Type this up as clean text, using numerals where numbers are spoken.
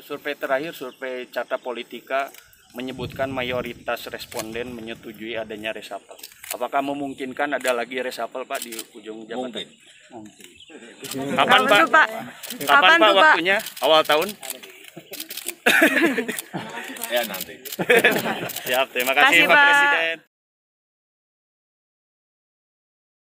survei terakhir, survei Carta Politika menyebutkan mayoritas responden menyetujui adanya reshuffle. Apakah memungkinkan ada lagi reshuffle Pak di ujung jabatan? Mungkin. Kapan Pak? Kapan Pak waktunya? Awal tahun? Ya nanti. Siap, terima kasih Pak Presiden.